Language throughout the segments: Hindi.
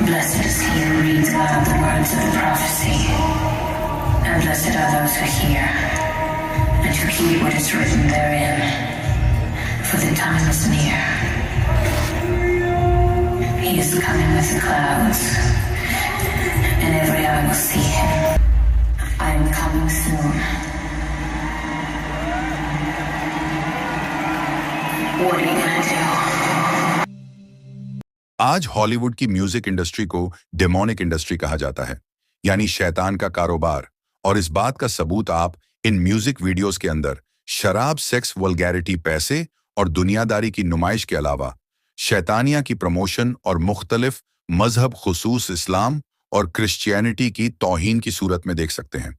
Blessed is he who reads aloud the words of the prophecy, and blessed are those who hear, and who keep what is written therein, for the time is near. He is coming with the clouds, and every eye will see him. I am coming soon. What are you gonna do? आज हॉलीवुड की म्यूजिक इंडस्ट्री को डेमोनिक इंडस्ट्री कहा जाता है, यानी शैतान का कारोबार। और इस बात का सबूत आप इन म्यूजिक वीडियोस के अंदर शराब, सेक्स, वल्गैरिटी, पैसे और दुनियादारी की नुमाइश के अलावा शैतानिया की प्रमोशन और मुख्तलिफ मजहब, खुसूस इस्लाम और क्रिश्चियनिटी की तौहीन की सूरत में देख सकते हैं।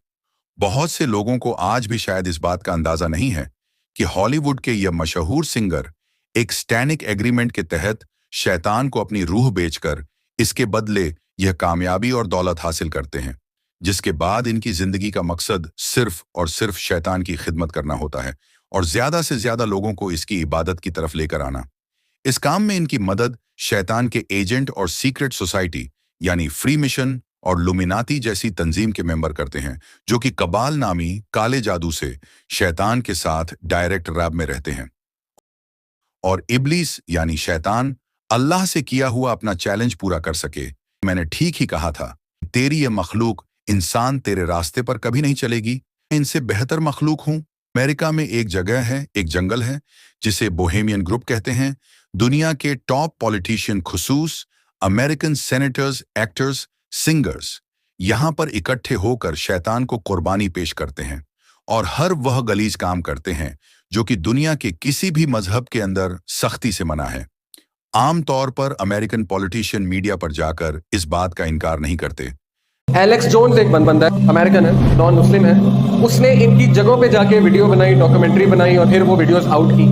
बहुत से लोगों को आज भी शायद इस बात का अंदाजा नहीं है कि हॉलीवुड के यह मशहूर सिंगर एक स्टैनिक एग्रीमेंट के तहत शैतान को अपनी रूह बेचकर इसके बदले यह कामयाबी और दौलत हासिल करते हैं, जिसके बाद इनकी जिंदगी का मकसद सिर्फ और सिर्फ शैतान की खिदमत करना होता है और ज्यादा से ज्यादा लोगों को इसकी इबादत की तरफ लेकर आना। इस काम में इनकी मदद शैतान के एजेंट और सीक्रेट सोसाइटी यानी फ्री मिशन और लुमिनाती जैसी तंजीम के मेंबर करते हैं, जो कि कबाल नामी काले जादू से शैतान के साथ डायरेक्ट रैब में रहते हैं। और इब्लीस यानी शैतान अल्लाह से किया हुआ अपना चैलेंज पूरा कर सके। मैंने ठीक ही कहा था, तेरी ये मखलूक इंसान तेरे रास्ते पर कभी नहीं चलेगी, मैं इनसे बेहतर मखलूक हूं। अमेरिका में एक जगह है, एक जंगल है जिसे बोहेमियन ग्रुप कहते हैं। दुनिया के टॉप पॉलिटिशियन, खुसूस अमेरिकन सेनेटर्स, एक्टर्स, सिंगर्स यहां पर इकट्ठे होकर शैतान को कुर्बानी पेश करते हैं और हर वह गलीज काम करते हैं जो कि दुनिया के किसी भी मजहब के अंदर सख्ती से मना है। आमतौर पर अमेरिकन पॉलिटिशियन मीडिया पर जाकर इस बात का इनकार नहीं करते। एलेक्स जोन्स एक बंदा है, अमेरिकन है, नॉन मुस्लिम है। उसने इनकी जगहों पे जाके वीडियो बनाई, डॉक्यूमेंट्री बनाई और फिर वो वीडियोस आउट की।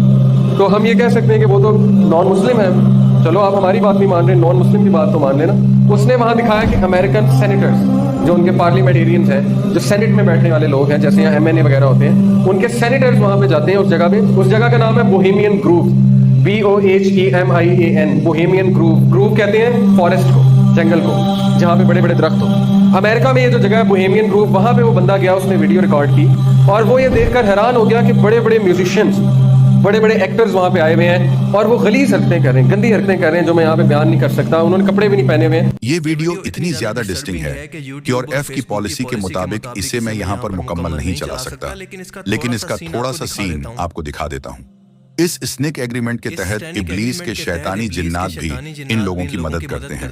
तो हम ये कह सकते हैं कि वो तो नॉन मुस्लिम है। चलो आप हमारी बात नहीं मान रहे, नॉन मुस्लिम की बात तो मान लेना। उसने वहां दिखाया कि अमेरिकन सेनेटर्स जो उनके पार्लियामेंटेरियंस हैं, जो सेनेट में बैठने वाले लोग हैं, जैसे यहाँ एमएनए वगैरह होते हैं, उनके सेनेटर्स वहां पे जाते हैं उस जगह पे। उस जगह का नाम है Bohemian groove, BOHEMIAN, Bohemian groove. Groove कहते हैं फॉरेस्ट को, जंगल को, जहाँ पे बड़े बड़े दरख्त हो। अमेरिका में ये जो जगह है बोहेमियन ग्रूव, वहां पे वो बंदा गया, उसने वीडियो रिकॉर्ड की और वो ये देखकर हैरान हो गया कि बड़े बड़े म्यूजिशियंस, बड़े बड़े एक्टर्स वहां पे आए हुए हैं और वो गलीज हरकतें कर रहे हैं, गंदी हरकतें कर रहे हैं जो मैं यहाँ पे बयान नहीं कर सकता। उन्होंने कपड़े भी नहीं पहने हुए हैं। ये वीडियो इतनी ज्यादा डिस्टिंग है कि और एफ की पॉलिसी के मुताबिक इसे मैं यहाँ पर मुकम्मल नहीं चला सकता, लेकिन इसका थोड़ा सा सीन आपको दिखा देता हूँ। इस स्नेक एग्रीमेंट के तहत इब्लीस के शैतानी जिन्नात भी इन लोगों की मदद करते हैं।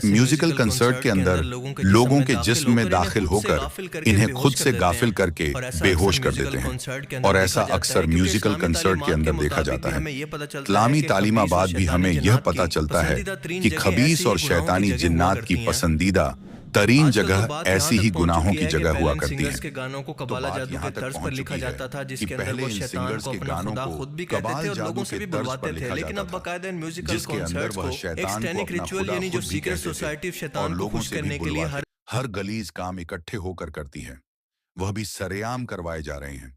म्यूजिकल कंसर्ट के अंदर लोगों के जिस्म में दाखिल होकर इन्हें खुद से गाफिल करके बेहोश कर देते हैं और ऐसा अक्सर म्यूजिकल कंसर्ट के अंदर देखा जाता है। इस्लामी तालीमाबाद भी हमें यह पता चलता है कि खबीस और शैतानी जिन्नात की पसंदीदा तरीन जगह ऐसी ही गुनाहों की जगह हुआ करती है। के गानों को कबाला जादू के तर्ज पर लिखा जाता था, जिसके अंदर वो शैतान को अपना खुदा खुद भी कहते थे और लोगों से भी बुलवाते थे। लेकिन अब बाकायदा इन म्यूजिकल कॉन्सर्ट्स को एक सैनिक रिचुअल यानी जो सीक्रेट सोसाइटी शैतान को खुश करने के लिए हर गलीज काम इकट्ठे होकर करती है, वह भी सरेआम करवाए जा रहे हैं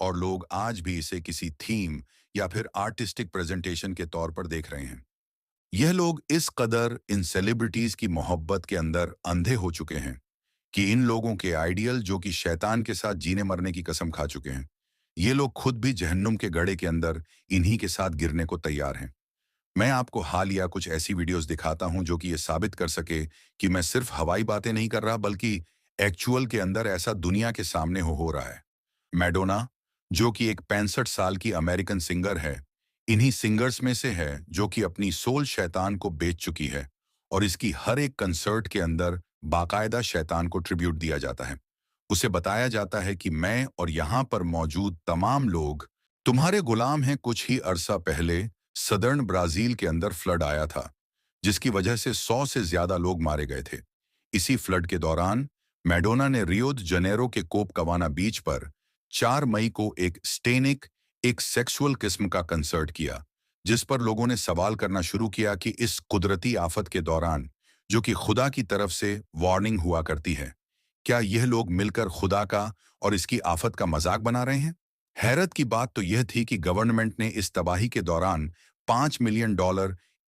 और लोग आज भी इसे किसी थीम या फिर आर्टिस्टिक प्रेजेंटेशन के तौर पर देख रहे हैं। यह लोग इस कदर इन सेलिब्रिटीज की मोहब्बत के अंदर अंधे हो चुके हैं कि इन लोगों के आइडियल, जो कि शैतान के साथ जीने मरने की कसम खा चुके हैं, ये लोग खुद भी जहन्नुम के गड्ढे के अंदर इन्हीं के साथ गिरने को तैयार हैं। मैं आपको हालिया कुछ ऐसी वीडियोस दिखाता हूं जो कि ये साबित कर सके कि मैं सिर्फ हवाई बातें नहीं कर रहा, बल्कि एक्चुअल के अंदर ऐसा दुनिया के सामने हो रहा है। मैडोना, जो कि एक 65 साल की अमेरिकन सिंगर है, इन्हीं सिंगर्स में से है जो कि अपनी सोल शैतान को बेच चुकी है और इसकी हर एक कंसर्ट के अंदर बाकायदा शैतान को ट्रिब्यूट दिया जाता है। उसे बताया जाता है कि मैं और यहाँ पर मौजूद तमाम लोग तुम्हारे गुलाम हैं। कुछ ही अरसा पहले सदर्न ब्राजील के अंदर फ्लड आया था, जिसकी वजह से 100 से ज्यादा लोग मारे गए थे। इसी फ्लड के दौरान मैडोना ने रियो द जनेरो के कोपकावाना बीच पर 4 मई को एक सेक्सुअल किस्म का कंसर्ट किया, जिस पर लोगों ने सवाल करना शुरू किया कि इस कुदरती आफत के दौरान, जो कि खुदा की तरफ से वार्निंग हुआ करती है, क्या यह लोग मिलकर खुदा का और इसकी आफत का मजाक बना रहे हैं? हैरत की बात तो यह थी कि गवर्नमेंट ने इस तबाही के दौरान $5 मिलियन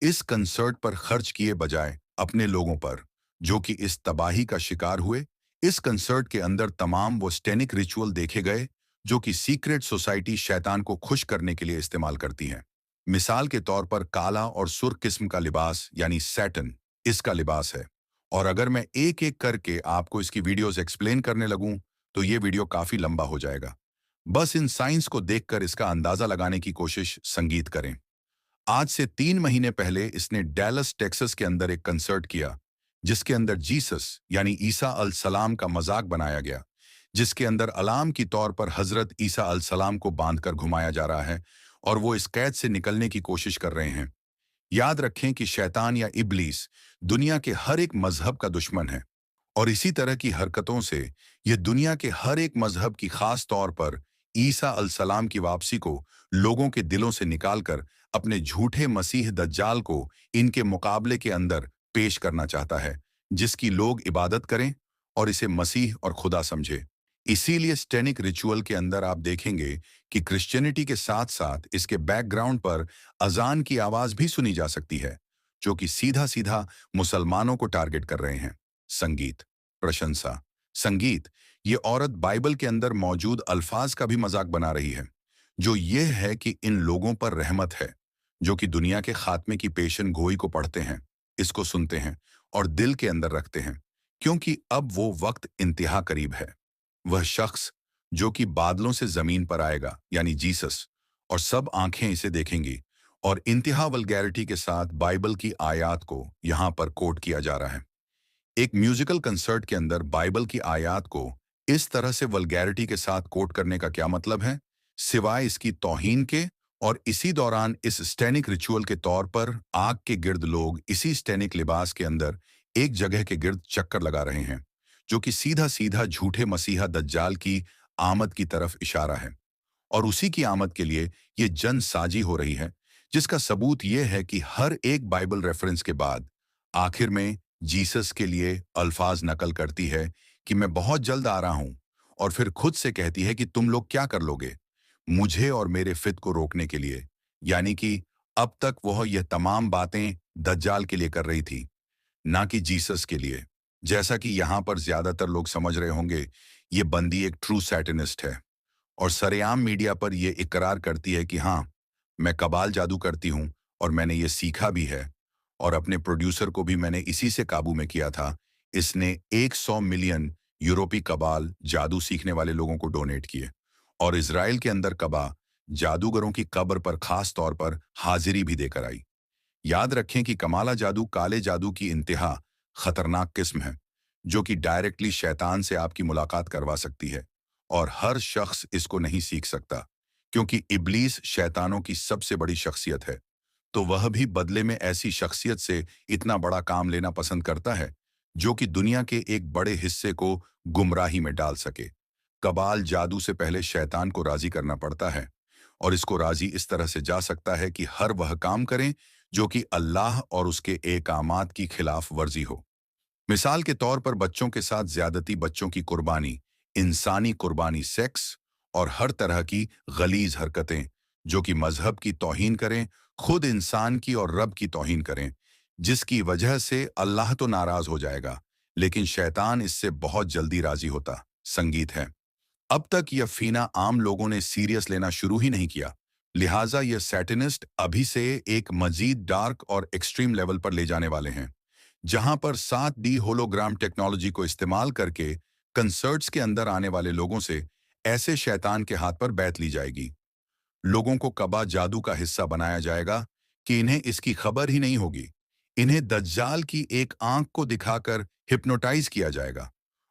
इस कंसर्ट पर खर्च किए बजाय अपने लोगों पर जो कि इस तबाही का शिकार हुए। इस कंसर्ट के अंदर तमाम वो स्टेनिक रिचुअल देखे गए जो कि सीक्रेट सोसाइटी शैतान को खुश करने के लिए इस्तेमाल करती हैं। मिसाल के तौर पर काला और सुर्ख किस्म का लिबास यानी सैटन इसका लिबास है। और अगर मैं एक एक करके आपको इसकी वीडियोस एक्सप्लेन करने लगूं तो ये वीडियो काफी लंबा हो जाएगा। बस इन साइंस को देखकर इसका अंदाजा लगाने की कोशिश संगीत करें। आज से 3 महीने पहले इसने डैलस टेक्सास के अंदर एक कंसर्ट किया जिसके अंदर जीसस यानी ईसा अल सलाम का मजाक बनाया गया, जिसके अंदर अलार्म की तौर पर हजरत ईसा अल सलाम को बांधकर घुमाया जा रहा है और वो इस कैद से निकलने की कोशिश कर रहे हैं। याद रखें कि शैतान या इब्लीस दुनिया के हर एक मजहब का दुश्मन है और इसी तरह की हरकतों से ये दुनिया के हर एक मजहब की खास तौर पर ईसा अल सलाम की वापसी को लोगों के दिलों से निकालकर अपने झूठे मसीह दज्जाल को इनके मुकाबले के अंदर पेश करना चाहता है, जिसकी लोग इबादत करें और इसे मसीह और खुदा समझे। इसीलिए स्टेनिक रिचुअल के अंदर आप देखेंगे कि क्रिश्चियनिटी के साथ साथ इसके बैकग्राउंड पर अजान की आवाज भी सुनी जा सकती है जो कि सीधा सीधा मुसलमानों को टारगेट कर रहे हैं। संगीत, प्रशंसा, संगीत ये औरत बाइबल के अंदर मौजूद अल्फाज का भी मजाक बना रही है जो ये है कि इन लोगों पर रहमत है जो कि दुनिया के खात्मे की पेशन गोई को पढ़ते हैं, इसको सुनते हैं और दिल के अंदर रखते हैं, क्योंकि अब वो वक्त इंतहा करीब है। वह शख्स जो कि बादलों से जमीन पर आएगा यानी जीसस, और सब आंखें इसे देखेंगी। और इंतहा वल्गैरिटी के साथ बाइबल की आयत को यहां पर कोट किया जा रहा है। एक म्यूजिकल कंसर्ट के अंदर बाइबल की आयत को इस तरह से वल्गैरिटी के साथ कोट करने का क्या मतलब है, सिवाय इसकी तौहीन के। और इसी दौरान इस स्टेनिक रिचुअल के तौर पर आग के गिर्द लोग इसी स्टेनिक लिबास के अंदर एक जगह के गिर्द चक्कर लगा रहे हैं जो कि सीधा सीधा झूठे मसीहा दज्जाल की आमद की तरफ इशारा है। और उसी की आमद के लिए ये जन साजी हो रही है, जिसका सबूत ये है कि हर एक बाइबल रेफरेंस के बाद आखिर में जीसस के लिए अल्फाज नकल करती है कि मैं बहुत जल्द आ रहा हूं, और फिर खुद से कहती है कि तुम लोग क्या कर लोगे मुझे और मेरे फित को रोकने के लिए। यानी कि अब तक वह यह तमाम बातें दज्जाल के लिए कर रही थी, ना कि जीसस के लिए। जैसा कि यहां पर ज्यादातर लोग समझ रहे होंगे, ये बंदी एक ट्रू सैटनिस्ट है और सरेआम मीडिया पर यह इकरार करती है कि हाँ, मैं कबाल जादू करती हूं और मैंने ये सीखा भी है और अपने प्रोड्यूसर को भी मैंने इसी से काबू में किया था। इसने 100 मिलियन यूरोपी कबाल जादू सीखने वाले लोगों को डोनेट किए और इजराइल के अंदर कबा जादूगरों की कब्र पर खास तौर पर हाजिरी भी देकर आई। याद रखें कि कमाला जादू काले जादू की इंतहा खतरनाक किस्म है जो कि डायरेक्टली शैतान से आपकी मुलाकात करवा सकती है और हर शख्स इसको नहीं सीख सकता, क्योंकि इब्लीस शैतानों की सबसे बड़ी शख्सियत है, तो वह भी बदले में ऐसी शख्सियत से इतना बड़ा काम लेना पसंद करता है जो कि दुनिया के एक बड़े हिस्से को गुमराही में डाल सके। कबाल जादू से पहले शैतान को राजी करना पड़ता है और इसको राजी इस तरह से जा सकता है कि हर वह काम करें जो कि अल्लाह और उसके एकामात की खिलाफ वर्जी हो। मिसाल के तौर पर बच्चों के साथ ज्यादती, बच्चों की कुर्बानी, इंसानी कुर्बानी, सेक्स और हर तरह की गलीज हरकतें जो कि मजहब की तौहीन करें, खुद इंसान की और रब की तौहीन करें, जिसकी वजह से अल्लाह तो नाराज हो जाएगा लेकिन शैतान इससे बहुत जल्दी राजी होता। संगीत है। अब तक यह फीना आम लोगों ने सीरियस लेना शुरू ही नहीं किया, लिहाजा यह सैटनिस्ट अभी से एक मजीद डार्क और एक्सट्रीम लेवल पर ले जाने वाले हैं, जहां पर 7D होलोग्राम टेक्नोलॉजी को इस्तेमाल करके कंसर्ट्स के अंदर आने वाले लोगों से ऐसे शैतान के हाथ पर बैत ली जाएगी। लोगों को कबा जादू का हिस्सा बनाया जाएगा कि इन्हें इसकी खबर ही नहीं होगी। इन्हें दज्जाल की एक आंख को दिखाकर हिप्नोटाइज किया जाएगा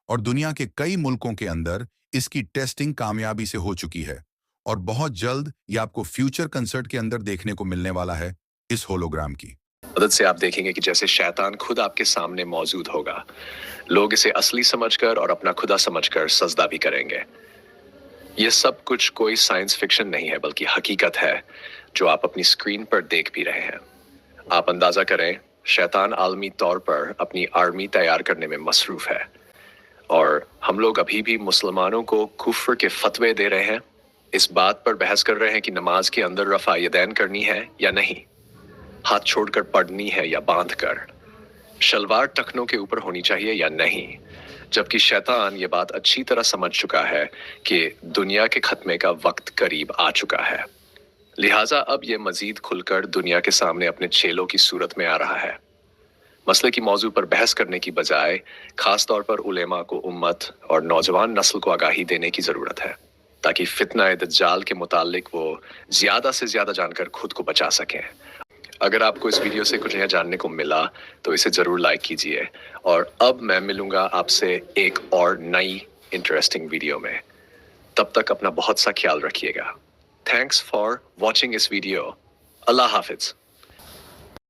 और दुनिया के कई मुल्कों के अंदर इसकी टेस्टिंग कामयाबी से हो चुकी है और बहुत जल्द ये आपको फ्यूचर कंसर्ट के अंदर देखने को मिलने वाला है। इस होलोग्राम की मदद से आप देखेंगे कि जैसे शैतान खुद आपके सामने मौजूद होगा। लोग इसे असली समझकर और अपना खुदा समझकर सजदा भी करेंगे। यह सब कुछ कोई साइंस फिक्शन नहीं है बल्कि हकीकत है जो आप अपनी स्क्रीन पर देख भी रहे हैं। आप अंदाजा करें, शैतान आलमी तौर पर अपनी आर्मी तैयार करने में मसरूफ है और हम लोग अभी भी मुसलमानों को कुफ्र के फतवे दे रहे हैं, इस बात पर बहस कर रहे हैं कि नमाज के अंदर रफ़ा यदैन करनी है या नहीं, हाथ छोड़कर पढ़नी है या बांध कर। शलवार टखनों के ऊपर होनी चाहिए या नहीं, जबकि शैतान ये बात अच्छी तरह समझ चुका है कि दुनिया के खत्मे का वक्त करीब आ चुका है। लिहाजा अब ये मजीद खुलकर दुनिया के सामने अपने चेलों की सूरत में आ रहा है। मसले की मौजू पर बहस करने की बजाय खास तौर पर उलेमा को उम्मत और नौजवान नस्ल को आगाही देने की जरूरत है, ताकि फितना दज्जाल के मुतालिक वो ज्यादा से ज्यादा जानकर खुद को बचा सकें। अगर आपको इस वीडियो से कुछ नया जानने को मिला तो इसे जरूर लाइक कीजिए, और अब मैं मिलूंगा आपसे एक और नई इंटरेस्टिंग वीडियो में। तब तक अपना बहुत सा ख्याल रखिएगा। थैंक्स फॉर वॉचिंग इस वीडियो। अल्लाह हाफिज।